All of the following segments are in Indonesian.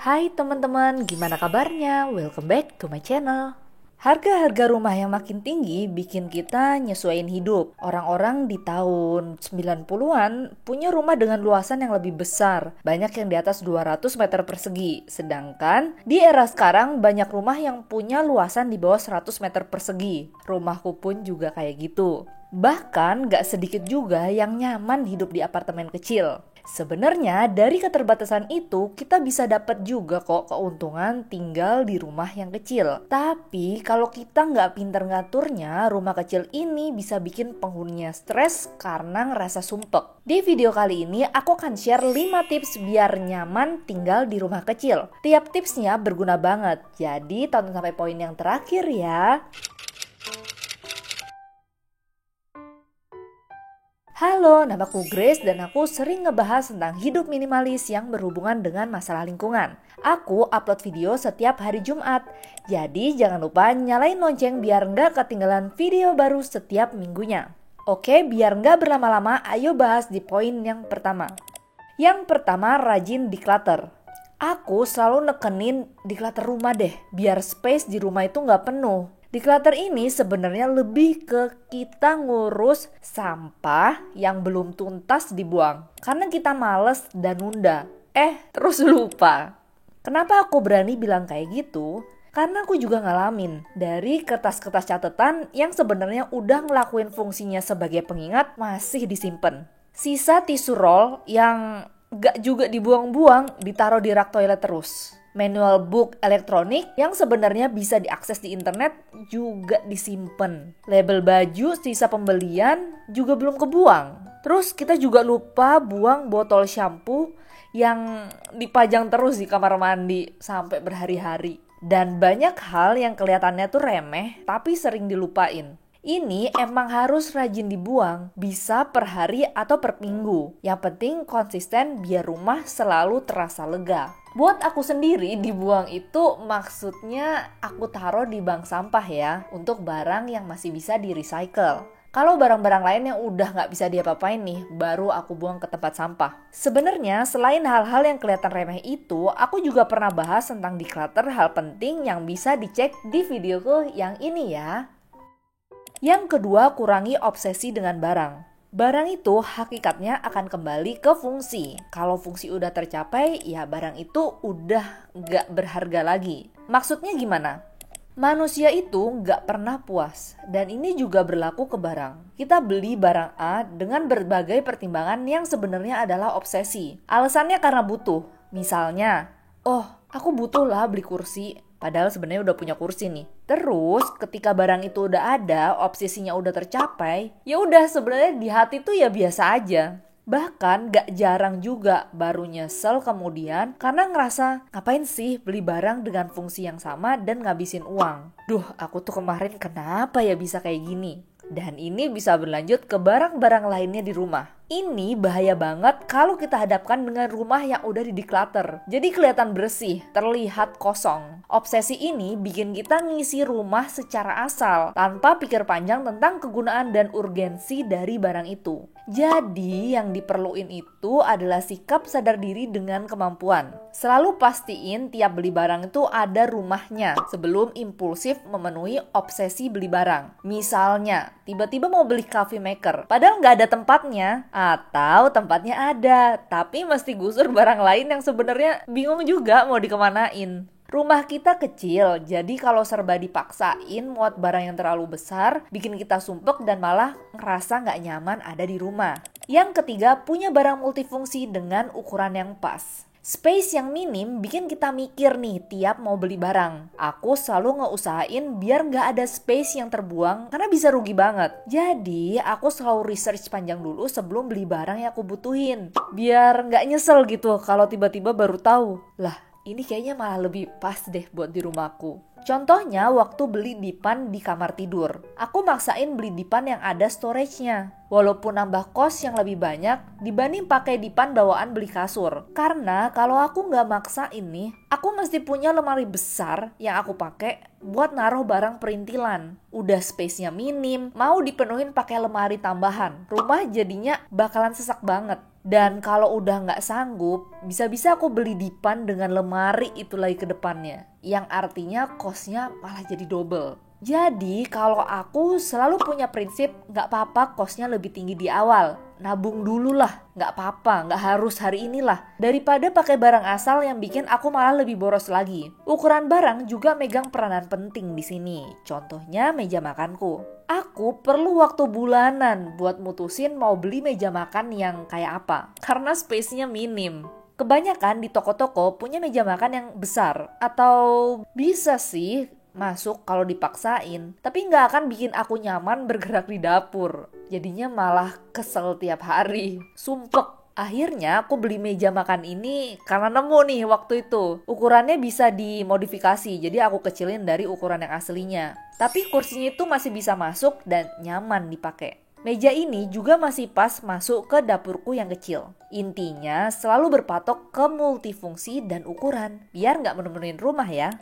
Hai teman-teman, gimana kabarnya? Welcome back to my channel. Harga-harga rumah yang makin tinggi bikin kita nyesuaiin hidup. Orang-orang di tahun 90-an punya rumah dengan luasan yang lebih besar. Banyak yang di atas 200 meter persegi. Sedangkan di era sekarang banyak rumah yang punya luasan di bawah 100 meter persegi. Rumahku pun juga kayak gitu. Bahkan gak sedikit juga yang nyaman hidup di apartemen kecil. Sebenarnya dari keterbatasan itu kita bisa dapat juga kok keuntungan tinggal di rumah yang kecil. Tapi kalau kita nggak pinter ngaturnya, rumah kecil ini bisa bikin penghuninya stres karena ngerasa sumpek. Di video kali ini aku akan share 5 tips biar nyaman tinggal di rumah kecil. Tiap tipsnya berguna banget, jadi tonton sampai poin yang terakhir ya. Halo, namaku Grace dan aku sering ngebahas tentang hidup minimalis yang berhubungan dengan masalah lingkungan. Aku upload video setiap hari Jumat, jadi jangan lupa nyalain lonceng biar nggak ketinggalan video baru setiap minggunya. Oke, biar nggak berlama-lama, ayo bahas di poin yang pertama. Yang pertama, rajin declutter. Aku selalu nekenin declutter rumah deh, biar space di rumah itu nggak penuh. Declutter ini sebenarnya lebih ke kita ngurus sampah yang belum tuntas dibuang. Karena kita males dan nunda. Terus lupa. Kenapa aku berani bilang kayak gitu? Karena aku juga ngalamin dari kertas-kertas catatan yang sebenarnya udah ngelakuin fungsinya sebagai pengingat masih disimpan. Sisa tisu roll yang gak juga dibuang-buang ditaruh di rak toilet terus. Manual book elektronik yang sebenarnya bisa diakses di internet juga disimpan. Label baju sisa pembelian juga belum kebuang. Terus kita juga lupa buang botol shampoo yang dipajang terus di kamar mandi sampai berhari-hari. Dan banyak hal yang kelihatannya tuh remeh tapi sering dilupain. Ini emang harus rajin dibuang, bisa per hari atau per minggu. Yang penting konsisten biar rumah selalu terasa lega. Buat aku sendiri dibuang itu maksudnya aku taruh di bank sampah ya, untuk barang yang masih bisa di-recycle. Kalau barang-barang lain yang udah nggak bisa diapa-apain nih, baru aku buang ke tempat sampah. Sebenarnya selain hal-hal yang kelihatan remeh itu, aku juga pernah bahas tentang declutter hal penting yang bisa dicek di videoku yang ini ya. Yang kedua, kurangi obsesi dengan barang. Barang itu hakikatnya akan kembali ke fungsi. Kalau fungsi udah tercapai, ya barang itu udah nggak berharga lagi. Maksudnya gimana? Manusia itu nggak pernah puas. Dan ini juga berlaku ke barang. Kita beli barang A dengan berbagai pertimbangan yang sebenarnya adalah obsesi. Alasannya karena butuh. Misalnya, aku butuh lah beli kursi. Padahal sebenarnya udah punya kursi nih. Terus ketika barang itu udah ada, obsesinya udah tercapai, ya udah sebenarnya di hati tuh ya biasa aja. Bahkan gak jarang juga baru nyesel kemudian karena ngerasa ngapain sih beli barang dengan fungsi yang sama dan ngabisin uang. Duh, aku tuh kemarin kenapa ya bisa kayak gini? Dan ini bisa berlanjut ke barang-barang lainnya di rumah. Ini bahaya banget kalau kita hadapkan dengan rumah yang udah di-declutter. Jadi kelihatan bersih, terlihat kosong. Obsesi ini bikin kita ngisi rumah secara asal, tanpa pikir panjang tentang kegunaan dan urgensi dari barang itu. Jadi yang diperluin itu adalah sikap sadar diri dengan kemampuan. Selalu pastiin tiap beli barang itu ada rumahnya sebelum impulsif memenuhi obsesi beli barang. Misalnya, tiba-tiba mau beli coffee maker, padahal nggak ada tempatnya. Atau tempatnya ada, tapi mesti gusur barang lain yang sebenarnya bingung juga mau dikemanain. Rumah kita kecil, jadi kalau serba dipaksain muat barang yang terlalu besar, bikin kita sumpek dan malah ngerasa nggak nyaman ada di rumah. Yang ketiga, punya barang multifungsi dengan ukuran yang pas. Space yang minim bikin kita mikir nih tiap mau beli barang. Aku selalu ngeusahain biar nggak ada space yang terbuang karena bisa rugi banget. Jadi aku selalu research panjang dulu sebelum beli barang yang aku butuhin. Biar nggak nyesel gitu kalau tiba-tiba baru tahu. Lah, ini kayaknya malah lebih pas deh buat di rumahku. Contohnya waktu beli dipan di kamar tidur. Aku maksain beli dipan yang ada storage-nya. Walaupun nambah kos yang lebih banyak dibanding pakai dipan bawaan beli kasur. Karena kalau aku nggak maksain nih, aku mesti punya lemari besar yang aku pakai buat naruh barang perintilan. Udah space-nya minim, mau dipenuhin pakai lemari tambahan. Rumah jadinya bakalan sesak banget. Dan kalau udah nggak sanggup, bisa-bisa aku beli dipan dengan lemari itu lagi ke depannya. Yang artinya kosnya malah jadi double. Jadi kalau aku selalu punya prinsip nggak apa-apa kosnya lebih tinggi di awal. Nabung dulu lah, nggak apa-apa, nggak harus hari inilah. Daripada pakai barang asal yang bikin aku malah lebih boros lagi. Ukuran barang juga megang peranan penting di sini. Contohnya meja makanku. Aku perlu waktu bulanan buat mutusin mau beli meja makan yang kayak apa. Karena space-nya minim. Kebanyakan di toko-toko punya meja makan yang besar. Atau bisa sih masuk kalau dipaksain, tapi nggak akan bikin aku nyaman bergerak di dapur. Jadinya malah kesel tiap hari, sumpek. Akhirnya aku beli meja makan ini karena nemu nih waktu itu. Ukurannya bisa dimodifikasi, jadi aku kecilin dari ukuran yang aslinya. Tapi kursinya itu masih bisa masuk dan nyaman dipakai. Meja ini juga masih pas masuk ke dapurku yang kecil. Intinya selalu berpatok ke multifungsi dan ukuran, biar nggak menemuin rumah ya.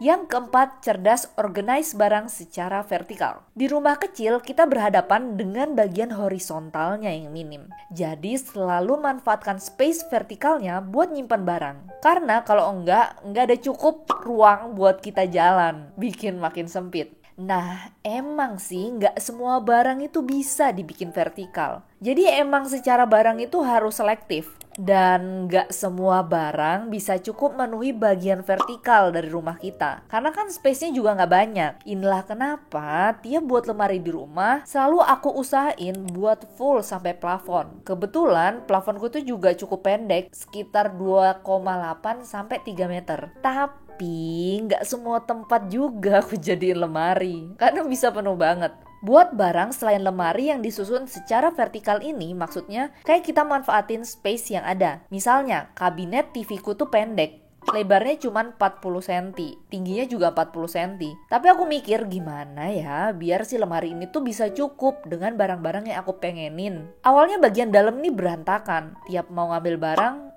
Yang keempat, cerdas organize barang secara vertikal. Di rumah kecil, kita berhadapan dengan bagian horizontalnya yang minim. Jadi selalu manfaatkan space vertikalnya buat nyimpan barang. Karena kalau enggak ada cukup ruang buat kita jalan. Bikin makin sempit. Nah, emang sih nggak semua barang itu bisa dibikin vertikal. Jadi emang secara barang itu harus selektif. Dan nggak semua barang bisa cukup memenuhi bagian vertikal dari rumah kita. Karena kan space-nya juga nggak banyak. Inilah kenapa tiap buat lemari di rumah selalu aku usahain buat full sampai plafon. Kebetulan plafonku tuh juga cukup pendek, sekitar 2,8 sampai 3 meter. Tapi nggak semua tempat juga aku jadiin lemari. Karena bisa penuh banget. Buat barang selain lemari yang disusun secara vertikal ini, maksudnya kayak kita manfaatin space yang ada. Misalnya, kabinet TV-ku tuh pendek. Lebarnya cuma 40 cm, tingginya juga 40 cm. Tapi aku mikir gimana ya biar si lemari ini tuh bisa cukup dengan barang-barang yang aku pengenin. Awalnya bagian dalam nih berantakan. Tiap mau ngambil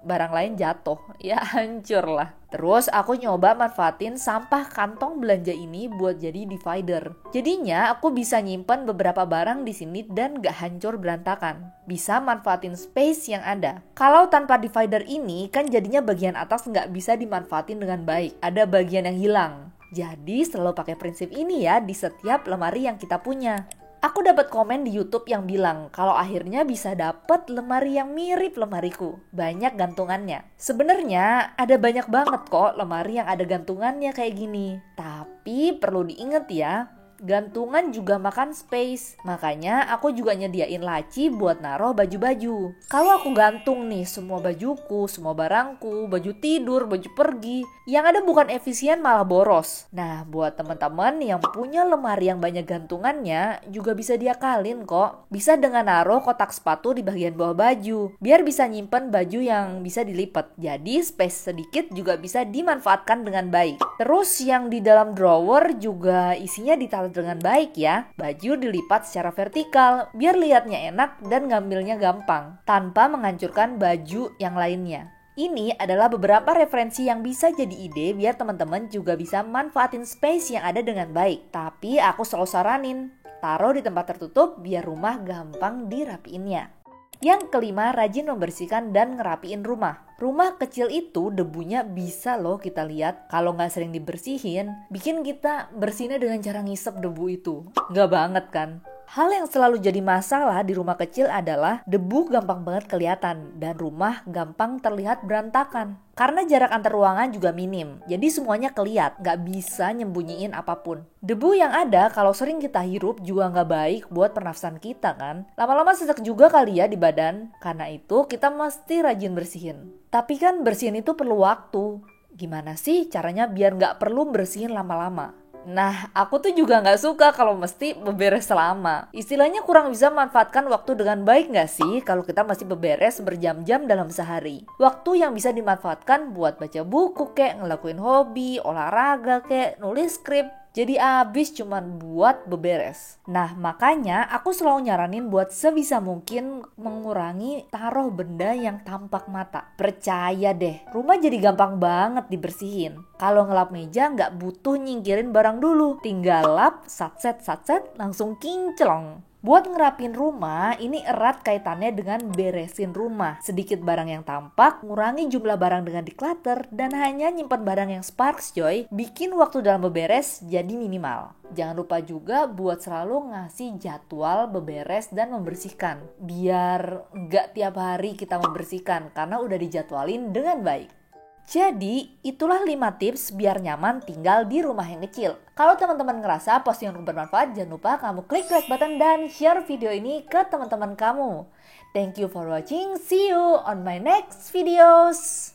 barang lain jatuh. Ya hancur lah. Terus aku nyoba manfaatin sampah kantong belanja ini buat jadi divider. Jadinya aku bisa nyimpan beberapa barang di sini dan gak hancur berantakan. Bisa manfaatin space yang ada. Kalau tanpa divider ini kan jadinya bagian atas gak bisa dimanfaatin dengan baik. Ada bagian yang hilang. Jadi selalu pakai prinsip ini ya di setiap lemari yang kita punya. Aku dapat komen di YouTube yang bilang kalau akhirnya bisa dapat lemari yang mirip lemariku. Banyak gantungannya. Sebenarnya ada banyak banget kok lemari yang ada gantungannya kayak gini. Tapi perlu diingat ya, gantungan juga makan space. Makanya aku juga nyediain laci buat naruh baju-baju. Kalau aku gantung nih semua bajuku, semua barangku, baju tidur, baju pergi, yang ada bukan efisien malah boros. Nah, buat teman-teman yang punya lemari yang banyak gantungannya juga bisa diakalin kok. Bisa dengan naruh kotak sepatu di bagian bawah baju, biar bisa nyimpen baju yang bisa dilipat. Jadi space sedikit juga bisa dimanfaatkan dengan baik. Terus yang di dalam drawer juga isinya ditaruh dengan baik ya. Baju dilipat secara vertikal biar lihatnya enak dan ngambilnya gampang tanpa menghancurkan baju yang lainnya. Ini adalah beberapa referensi yang bisa jadi ide biar teman-teman juga bisa manfaatin space yang ada dengan baik. Tapi aku selalu saranin, taruh di tempat tertutup biar rumah gampang dirapiinnya. Yang kelima, rajin membersihkan dan ngerapiin rumah. Rumah kecil itu debunya bisa loh kita lihat. Kalau nggak sering dibersihin, bikin kita bersihnya dengan cara ngisep debu itu. Nggak banget kan? Hal yang selalu jadi masalah di rumah kecil adalah debu gampang banget kelihatan dan rumah gampang terlihat berantakan. Karena jarak antar ruangan juga minim, jadi semuanya kelihatan, nggak bisa nyembunyiin apapun. Debu yang ada kalau sering kita hirup juga nggak baik buat pernafasan kita kan. Lama-lama sesak juga kali ya di badan, karena itu kita mesti rajin bersihin. Tapi kan bersihin itu perlu waktu. Gimana sih caranya biar nggak perlu bersihin lama-lama? Nah, aku tuh juga nggak suka kalau mesti beberes lama. Istilahnya kurang bisa manfaatkan waktu dengan baik nggak sih kalau kita masih beberes berjam-jam dalam sehari. Waktu yang bisa dimanfaatkan buat baca buku kek, ngelakuin hobi, olahraga kek, nulis skrip. Jadi abis cuman buat beberes. Nah, makanya aku selalu nyaranin buat sebisa mungkin mengurangi taruh benda yang tampak mata. Percaya deh, rumah jadi gampang banget dibersihin. Kalau ngelap meja nggak butuh nyingkirin barang dulu. Tinggal lap, satset, langsung kinclong. Buat ngerapin rumah, ini erat kaitannya dengan beresin rumah. Sedikit barang yang tampak, ngurangi jumlah barang dengan declutter, dan hanya nyimpan barang yang sparks coy, bikin waktu dalam beberes jadi minimal. Jangan lupa juga buat selalu ngasih jadwal beberes dan membersihkan. Biar nggak tiap hari kita membersihkan, karena udah dijadwalin dengan baik. Jadi, itulah 5 tips biar nyaman tinggal di rumah yang kecil. Kalau teman-teman ngerasa postinganku bermanfaat, jangan lupa kamu klik like button dan share video ini ke teman-teman kamu. Thank you for watching. See you on my next videos.